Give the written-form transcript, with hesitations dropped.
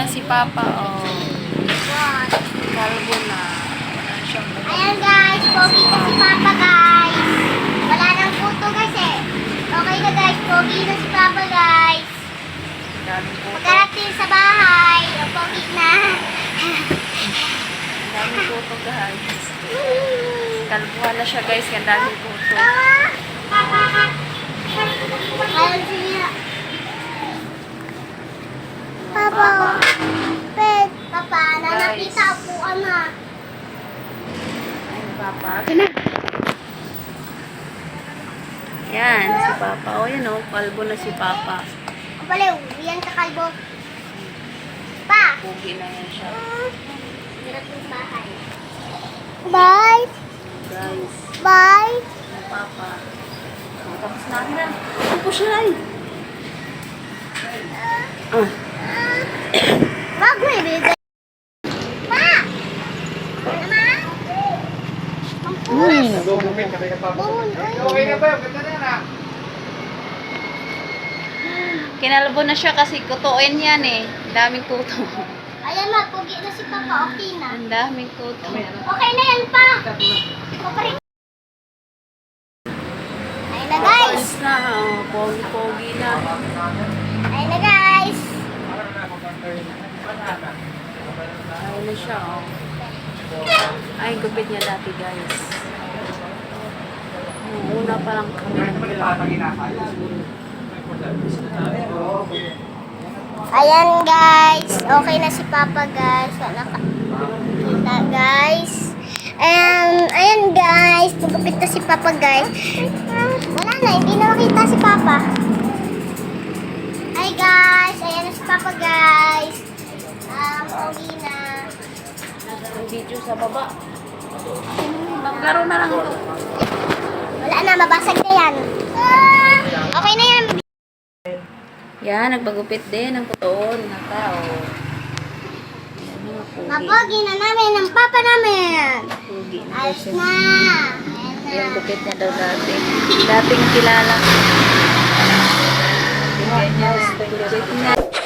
na si Papa, oh. Kalbo na. Wala siyang buhok. Ayan guys, pogi na si Papa guys. Wala nang puto guys eh. Okay na guys, pogi na si Papa guys. Daming puto. Pagkarating sa bahay, pogi na. Daming puto, guys. Kalbuhan na siya, guys. Yan daming puto. Ayan siya. Papa, pet. Papa, nakita po na. Ay, Papa. Kina. Yan, si Papa. O, yan o. Kalbo na si Papa. Ang baliw, yan sa kalbo. Pa! Pugi na yan siya. Hirap yung bahay. Bye! Guys, Bye! yung Papa. Oh, tapos namin na. Ano po siya ay? Ah. Wag mo ibigay. Pa! Mama? Ang pulas. Buhon, Okay na ba? Ganda na yan ah. Kinalbo na siya kasi kutuin yan eh. Daming kuto. Ayan na, pogi na si Papa. Okay na. Ang daming kuto. Okay na yan pa. Okay. Ayun na guys. Alis na. Oh, pogi-pogi na. Ayun na guys. Ayun na siya, oh. Ay, gupit niya dati, guys. Una pa lang kami Ayan guys. Okay na si Papa guys. Nakakita guys. Ayan guys. Nagupit na si Papa guys. Wala na. Hindi na makita si Papa. Hi guys. Ayan na si Papa guys. Okay na. ang video sa baba. Maglaro na lang ito. Wala na. Mabasag na yan. Okay na yan. Yan, nagpagupit din ng kutoon na tao. Yan, mga pugi. Mapogi na namin ng Papa namin. Pugi na Ayos siya. na. Ayan na. Yung gupit niya daw dati. Dating kilala. Ganyan, gupit niya.